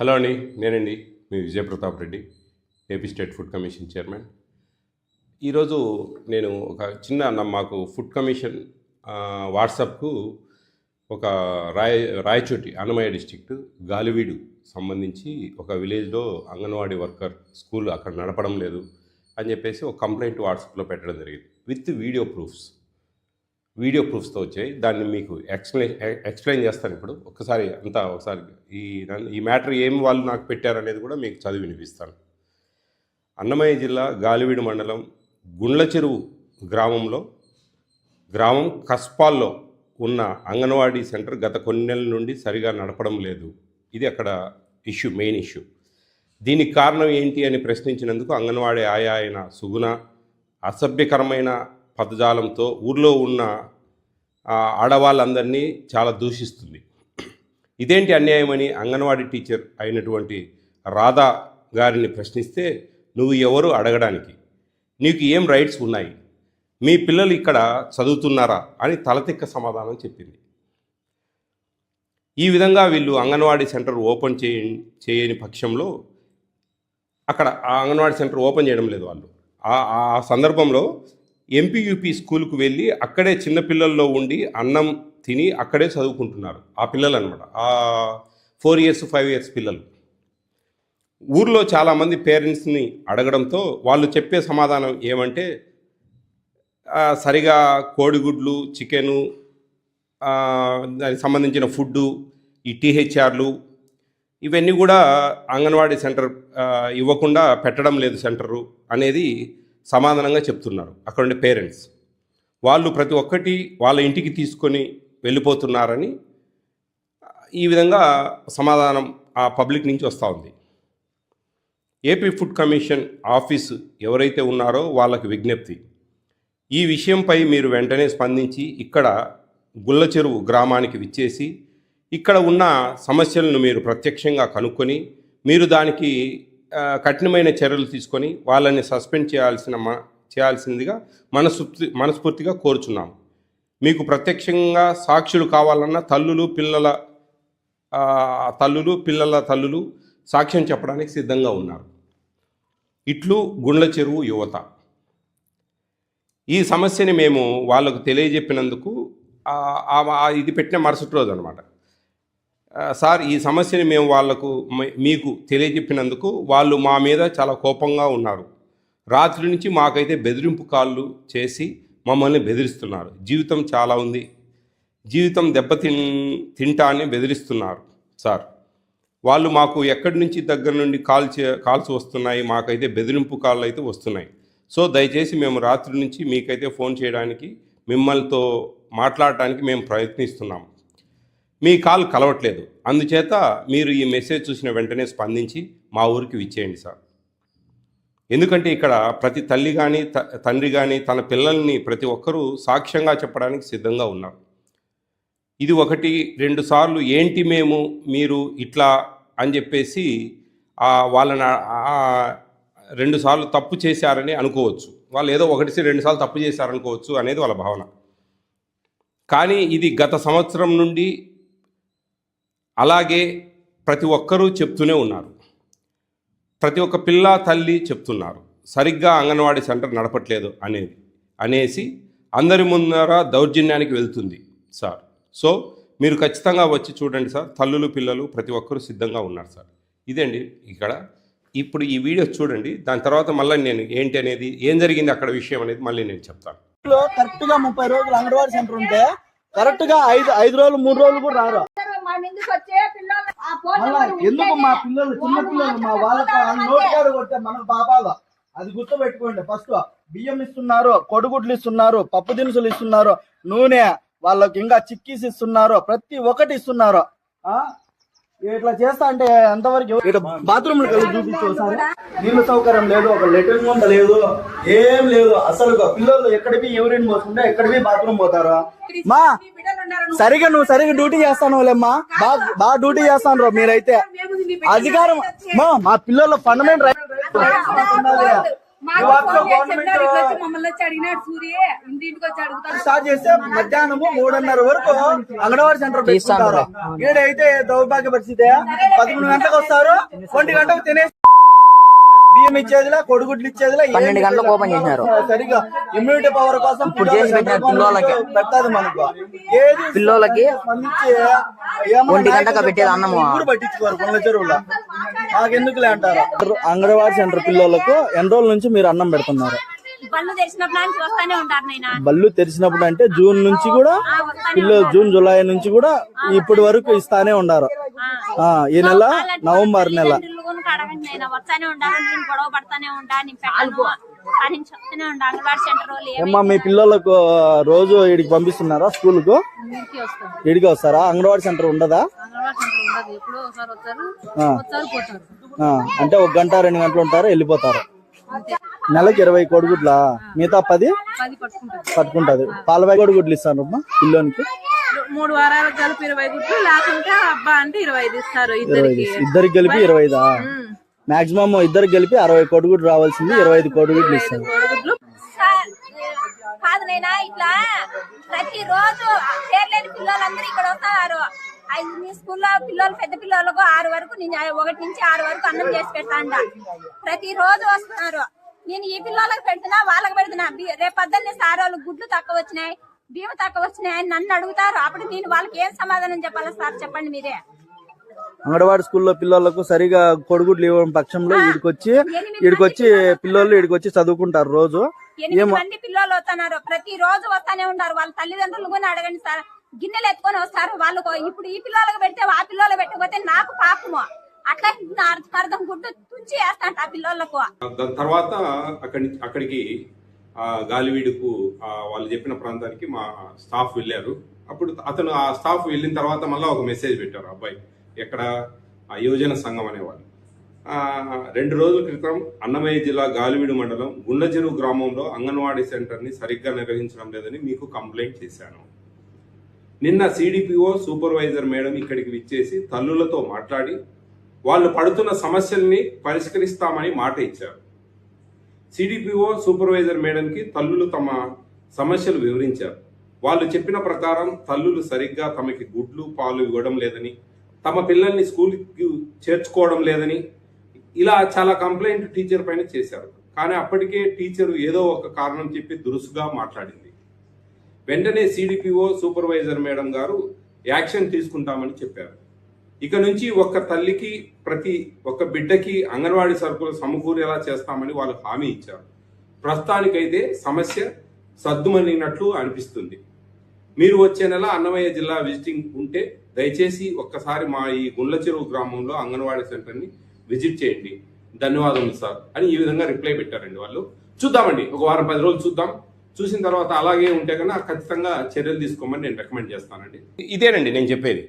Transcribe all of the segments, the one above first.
Hello అండి, నేనండి మీ Vijaya Pratap Reddy, AP state food commission chairman. ఈరోజు నేను ఒక మాకు ఫుడ్ కమిషన్ వాట్సాప్కు ఒక రాయచోటి అన్నమయ్య డిస్టిక్ట్ గాలివీడు సంబంధించి ఒక విలేజ్లో అంగన్వాడీ వర్కర్ స్కూల్ అక్కడ నడపడం లేదు అని చెప్పేసి ఒక కంప్లైంట్ వాట్సాప్లో పెట్టడం జరిగింది విత్ వీడియో ప్రూఫ్స్తో వచ్చాయి. దాన్ని మీకు ఎక్స్ప్లెయిన్ చేస్తాను ఇప్పుడు. ఒకసారి ఈ మ్యాటర్ ఏం వాళ్ళు నాకు పెట్టారనేది కూడా మీకు చదివి వినిపిస్తాను. అన్నమయ్య జిల్లా గాలివీడు మండలం గుండ్లచెరువు గ్రామం కస్పాల్లో ఉన్న అంగన్వాడీ సెంటర్ గత కొన్ని నెలల నుండి సరిగా నడపడం లేదు. ఇది అక్కడ మెయిన్ ఇష్యూ. దీనికి కారణం ఏంటి అని ప్రశ్నించినందుకు అంగన్వాడీ ఆయా అయిన సుగుణ అసభ్యకరమైన పదజాలంతో ఊర్లో ఉన్న ఆడవాళ్ళందరినీ చాలా దూషిస్తుంది. ఇదేంటి అన్యాయమని అంగన్వాడీ టీచర్ అయినటువంటి రాధా గారిని ప్రశ్నిస్తే, నువ్వు ఎవరు అడగడానికి, నీకు ఏం రైట్స్ ఉన్నాయి, మీ పిల్లలు ఇక్కడ చదువుతున్నారా అని తలతిక్క సమాధానం చెప్పింది. ఈ విధంగా వీళ్ళు అంగన్వాడీ సెంటర్ ఓపెన్ చేయని పక్షంలో అక్కడ ఆ అంగన్వాడీ సెంటర్ ఓపెన్ చేయడం లేదు. వాళ్ళు ఆ సందర్భంలో ఎంపీయూపీ స్కూల్కు వెళ్ళి అక్కడే చిన్నపిల్లల్లో ఉండి అన్నం తిని అక్కడే చదువుకుంటున్నారు ఆ పిల్లలు అనమాట. ఆ 4 years 5 years పిల్లలు. ఊర్లో చాలామంది పేరెంట్స్ని అడగడంతో వాళ్ళు చెప్పే సమాధానం ఏమంటే, సరిగా కోడిగుడ్లు, చికెను, దానికి సంబంధించిన ఫుడ్డు, ఈ టీహెచ్ఆర్లు ఇవన్నీ కూడా అంగన్వాడీ సెంటర్ ఇవ్వకుండా పెట్టడం లేదు సెంటరు అనేది సమాధానంగా చెప్తున్నారు అక్కడ ఉండే పేరెంట్స్. వాళ్ళు ప్రతి ఒక్కటి వాళ్ళ ఇంటికి తీసుకొని వెళ్ళిపోతున్నారని ఈ విధంగా సమాధానం ఆ పబ్లిక్ నుంచి వస్తూ ఉంది. ఏపీ ఫుడ్ కమిషన్ ఆఫీసు ఎవరైతే ఉన్నారో వాళ్ళకి విజ్ఞప్తి, ఈ విషయంపై మీరు వెంటనే స్పందించి ఇక్కడ గుల్లచెరువు గ్రామానికి విచ్చేసి ఇక్కడ ఉన్న సమస్యలను మీరు ప్రత్యక్షంగా కనుక్కొని మీరు దానికి కఠినమైన చర్యలు తీసుకొని వాళ్ళని సస్పెండ్ చేయాల్సిందిగా మనస్ఫూర్తిగా కోరుచున్నాము. మీకు ప్రత్యక్షంగా సాక్షులు కావాలన్నా పిల్లల తల్లులు సాక్ష్యం చెప్పడానికి సిద్ధంగా ఉన్నారు. ఇట్లు గుండ్లచెరువు యువత. ఈ సమస్యని మేము వాళ్ళకు తెలియజెప్పినందుకు ఇది పెట్టిన మరుసటి రోజు అనమాట. సార్, ఈ సమస్యని మేము మీకు తెలియజెప్పినందుకు వాళ్ళు మా మీద చాలా కోపంగా ఉన్నారు. రాత్రి నుంచి మాకైతే బెదిరింపు కాళ్ళు చేసి మమ్మల్ని బెదిరిస్తున్నారు. జీవితం చాలా ఉంది, జీవితం తింటా అని బెదిరిస్తున్నారు సార్. వాళ్ళు మాకు ఎక్కడి నుంచి దగ్గర నుండి కాల్స్ వస్తున్నాయి, మాకైతే బెదిరింపు కాళ్ళు అయితే వస్తున్నాయి. సో దయచేసి మేము రాత్రి నుంచి మీకైతే ఫోన్ చేయడానికి, మిమ్మల్తో మాట్లాడటానికి మేము ప్రయత్నిస్తున్నాము. మీ కాల్ కలవట్లేదు. అందుచేత మీరు ఈ మెసేజ్ చూసిన వెంటనే స్పందించి మా ఊరికి విచ్చేయండి సార్. ఎందుకంటే ఇక్కడ ప్రతి తల్లి కానీ తండ్రి కానీ తన పిల్లల్ని ప్రతి ఒక్కరూ సాక్ష్యంగా చెప్పడానికి సిద్ధంగా ఉన్నారు. ఇది 1-2 సార్లు ఏంటి మీరు ఇట్లా అని చెప్పేసి వాళ్ళని 2 సార్లు తప్పు చేశారని అనుకోవచ్చు. వాళ్ళు ఏదో 1-2 సార్లు తప్పు చేశారనుకోవచ్చు అనేది వాళ్ళ భావన. కానీ ఇది గత సంవత్సరం నుండి అలాగే ప్రతి ఒక్కరూ చెప్తూనే ఉన్నారు. ప్రతి ఒక్క పిల్ల తల్లి చెప్తున్నారు, సరిగ్గా అంగన్వాడీ సెంటర్ నడపట్లేదు అనేసి అందరి ముందర దౌర్జన్యానికి వెళ్తుంది సార్. సో మీరు ఖచ్చితంగా వచ్చి చూడండి సార్. తల్లులు పిల్లలు ప్రతి ఒక్కరూ సిద్ధంగా ఉన్నారు సార్. ఇదండి ఇక్కడ. ఇప్పుడు ఈ వీడియో చూడండి, దాని తర్వాత మళ్ళీ నేను ఏంటి అనేది, ఏం జరిగింది అక్కడ విషయం అనేది మళ్ళీ నేను చెప్తాను. కరెక్ట్గా 30 రోజులు అంగన్వాడీ సెంటర్ ఉంటే కరెక్ట్గా 5 రోజులు 3 రోజులు కూడా రారు. ఎందుకు మా పిల్లలు, చిన్న పిల్లలు, మా వాళ్ళకి నోటికాడు కొట్టే మన పాపాలు అది గుర్తు పెట్టుకోండి. ఫస్ట్ బియ్యం ఇస్తున్నారు, కొడుగుడ్లు ఇస్తున్నారు, పప్పు దినుసులు ఇస్తున్నారు, నూనె, వాళ్ళకి ఇంకా చిక్కీస్ ఇస్తున్నారు, ప్రతి ఒక్కటి ఇస్తున్నారు. ఇట్లా చేస్తా అంటే ఎంతవరకు? ఇట్లా బాత్రూమ్ చూపించు ఒకసారి. నీళ్ళ సౌకర్యం లేదు, ఒక లెట్రిన్ ముంద లేదు, ఏం లేదు అసలు. పిల్లలు ఎక్కడికి యూరిన్ పోతుంటే ఎక్కడికి బాత్రూమ్ పోతారు. మా సరిగా డ్యూటీ చేస్తాను లేమ్మా, బాగా డ్యూటీ చేస్తాను మీరైతే. అధికారం మా పిల్లల ఫండమెంటల్ రైట్ స్టార్ట్ చేస్తే మధ్యాహ్నము 3:30 వరకు అంగన్వాడీ సెంటర్ పెట్టుకుంటారు. ఈడైతే దౌర్భాగ్య పరిస్థితి 11 గంటలకు వస్తారు, 1 గంటకు తినేసి బియ్యం ఇచ్చేదిలా, కొడుగుడ్లు ఇచ్చేదిలా, 12 గంటలకు ఓపెన్ చేసినారు. సరిగా ఇమ్యూనిటీ పవర్ కోసం ఇప్పుడు చేసి పెట్టిన పిల్లోలకి పెట్టదు మనకు. ఏది పిల్లోలకి స్పందించి 1 గంటకు పెట్టేది అన్నము పట్టించుకోరు కొండ చెరువులో. మాకెందుకులే అంటారు. అంగన్వాడీ సెంటర్ పిల్లలకు ఎన్ని రోజుల నుంచి మీరు అన్నం పెడుతున్నారు? బళ్ళు తెరిచినప్పుడు నుంచి వస్తానే ఉంటారు నాయనా. బళ్ళు తెరిచినప్పుడు అంటే జూన్ నుంచి కూడా పిల్లలు, జూన్ జూలై నుంచి కూడా ఇప్పటి వరకు ఇస్తానే ఉన్నారు. ఈ నెల నవంబర్ నెల అడగండి నేను వస్తానే ఉంటాను, నేను గొడవ పడతానే ఉంటాను, నేను పెట్టను అని చెప్తూనే ఉంటాను. అంగన్వాడీ సెంటర్ వాళ్ళు ఏమ్మా మీ పిల్లలకు రోజు ఇడికి పంపిస్తున్నారా? స్కూల్ కు ఇడికి వస్తారా? అంగన్వాడీ సెంటర్ ఉండదా? అంటే 1 గంట 2 గంటలు ఉంటారు, వెళ్ళిపోతారు. నెలకి 20 కోడిగుడ్లా? మిగతా 10 పట్టుకుంటది. పాల కోడిగుడ్లు ఇస్తాను పిల్లోనికి. 3 వారాలకు కలిపి 20 గుడ్లు, లేకుంటే అబ్బా అంటే 25 ఇస్తారు. ఇద్దరికి కలిపి 25. మాక్సిమం ఇద్దరికి కలిపి 60 కోడిగుడ్లు రావాల్సింది, 25 కోడిగుడ్లు ఇస్తారు. కాదు నైనా, ఇట్లా ప్రతి రోజు పేర్లేని పిల్లలందరూ ఇక్కడ వస్తున్నారు. మీ స్కూల్లో పిల్లలు, పెద్ద పిల్లలకు 6 వరకు, నేను 1 నుంచి 6 వరకు అన్నం చేసి పెడతాండ. ప్రతి రోజు వస్తున్నారు. నేను ఈ పిల్లలకు పెడుతున్నా, వాళ్ళకి పెడుతున్నా. రేపు పొద్దున్నే సార్ వాళ్ళు గుడ్లు తక్కువ వచ్చినాయి, బియ్యం తక్కువ వచ్చినాయి అని నన్ను అడుగుతారు. అప్పుడు నేను వాళ్ళకి ఏం సమాధానం చెప్పాలి సార్? చెప్పండి మీరే. అంగన్వాడీ స్కూల్లో పిల్లలకు సరిగా కొడుగుడ్లు ఇవ్వడం పక్షంలో ఈడికొచ్చి పిల్లలు ఈడికొచ్చి చదువుకుంటారు. రోజు 8 మంది పిల్లలు వస్తున్నారు, ప్రతి రోజు వస్తానే ఉంటారు. వాళ్ళ తల్లిదండ్రులు కూడా అడగండి సార్, గిన్నెలు ఎత్తుకొని వస్తారు. వాళ్ళకు ఇప్పుడు ఈ పిల్లలకు పెడితే ఆ పిల్లలు పెట్టకపోతే నాకు పాపము. అట్లా అర్థం గుడ్డు తుంచి వేస్తాంట ఆ పిల్లలకు. దాని తర్వాత అక్కడికి గాలివీడుకు వాళ్ళు చెప్పిన ప్రాంతానికి మా స్టాఫ్ వెళ్ళారు. అప్పుడు అతను ఆ స్టాఫ్ వెళ్ళిన తర్వాత మళ్ళీ ఒక మెసేజ్ పెట్టారు అబ్బాయి, ఎక్కడ ఆ యువజన సంఘం అనేవాళ్ళు. 2 రోజుల క్రితం అన్నమయ్య జిల్లా గాలివీడు మండలం గుండ్లచెరువు గ్రామంలో అంగన్వాడీ సెంటర్ని సరిగ్గా నిర్వహించడం లేదని మీకు కంప్లైంట్ చేశాను. నిన్న సిడిపిఓ సూపర్వైజర్ మేడం ఇక్కడికి విచ్చేసి తల్లులతో మాట్లాడి వాళ్ళు పడుతున్న సమస్యల్ని పరిష్కరిస్తామని మాట ఇచ్చారు. సిడిపిఓ సూపర్వైజర్ మేడంకి తల్లులు తమ సమస్యలు వివరించారు. వాళ్ళు చెప్పిన ప్రకారం తల్లులు సరిగ్గా తమకి గుడ్లు, పాలు ఇవ్వడం లేదని, తమ పిల్లల్ని స్కూల్కి చేర్చుకోవడం లేదని, ఇలా చాలా కంప్లైంట్ టీచర్ పైన చేశారు. కానీ అప్పటికే టీచరు ఏదో ఒక కారణం చెప్పి దురుసుగా మాట్లాడింది. వెంటనే సిడిపిఓ సూపర్వైజర్ మేడం గారు యాక్షన్ తీసుకుంటామని చెప్పారు. ఇక నుంచి ఒక్క తల్లికి, ప్రతి ఒక్క బిడ్డకి అంగన్వాడీ సరుకులు సమకూరేలా చేస్తామని వాళ్ళు హామీ ఇచ్చారు. ప్రస్తుతానికైతే సమస్య సద్దుమణినట్లు అనిపిస్తుంది. మీరు వచ్చే నెల అన్నమయ్య జిల్లా విజిటింగ్ ఉంటే దయచేసి ఒక్కసారి మా ఈ గుండ్లచెరువు గ్రామంలో అంగన్వాడీ సెంటర్ని విజిట్ చేయండి. ధన్యవాదములు సార్ అని ఈ విధంగా రిప్లై పెట్టారండి వాళ్ళు. చూద్దామండి, ఒక వారం 10 రోజులు చూద్దాం. చూసిన తర్వాత అలాగే ఉంటే కన్నా ఖచ్చితంగా చర్యలు తీసుకోమని నేను రికమెండ్ చేస్తానండి. ఇదేనండి నేను చెప్పేది.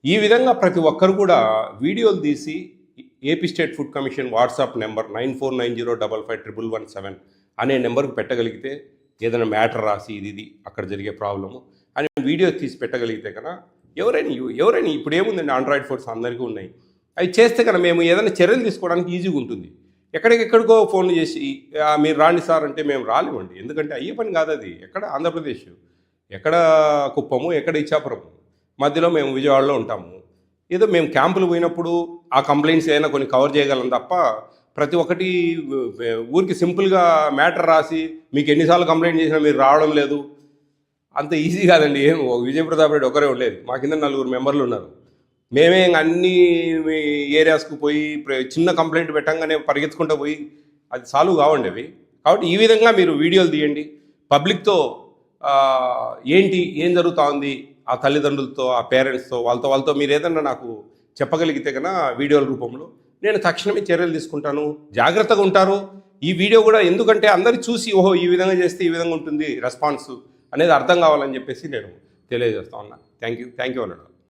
ఈ విధంగా ప్రతి ఒక్కరు కూడా వీడియోలు తీసి AP state food commission WhatsApp number 9490555117 అనే నెంబర్కి పెట్టగలిగితే, ఏదైనా మ్యాటర్ రాసి ఇది అక్కడ జరిగే ప్రాబ్లము అని వీడియో తీసి పెట్టగలిగితే కన్నా ఎవరైనా ఇప్పుడు ఏముందండి, ఆండ్రాయిడ్ ఫోన్స్ అందరికీ ఉన్నాయి. అవి చేస్తే కన్నా మేము ఏదైనా చర్యలు తీసుకోవడానికి ఈజీగా ఉంటుంది. ఎక్కడికెక్కడికో ఫోన్ చేసి మీరు రాండి సార్ అంటే మేము రాలేమండి. ఎందుకంటే అయ్యే పని కాదు అది. ఎక్కడ ఆంధ్రప్రదేశ్, ఎక్కడ కుప్పము, ఎక్కడ ఇచ్చాపురము, మధ్యలో మేము విజయవాడలో ఉంటాము. ఏదో మేము క్యాంపులు పోయినప్పుడు ఆ కంప్లైంట్స్ ఏదైనా కొన్ని కవర్ చేయగలం తప్ప ప్రతి ఒక్కటి ఊరికి సింపుల్గా మ్యాటర్ రాసి మీకు ఎన్నిసార్లు కంప్లైంట్ చేసినా మీరు రావడం లేదు, అంత ఈజీ కాదండి. ఏం విజయప్రతాప్ రెడ్డి ఒకరే ఉండలేదు, మా కింద 4 మెంబర్లు ఉన్నారు. మేమే అన్ని ఏరియాస్కు పోయి చిన్న కంప్లైంట్ పెట్టంగానే పరిగెత్తుకుంటూ పోయి అది సాల్వ్ కావండి అవి. కాబట్టి ఈ విధంగా మీరు వీడియోలు తీయండి, పబ్లిక్తో ఏం జరుగుతూ ఉంది ఆ తల్లిదండ్రులతో, ఆ పేరెంట్స్తో, వాళ్ళతో మీరు ఏదన్నా నాకు చెప్పగలిగితే కన్నా వీడియోల రూపంలో నేను తక్షణమే చర్యలు తీసుకుంటాను. జాగ్రత్తగా ఉంటారు. ఈ వీడియో కూడా ఎందుకంటే అందరు చూసి ఓహో ఈ విధంగా చేస్తే ఈ విధంగా ఉంటుంది రెస్పాన్స్ అనేది అర్థం కావాలని చెప్పేసి నేను తెలియజేస్తా ఉన్నా. థ్యాంక్ యూ అన్నాడు.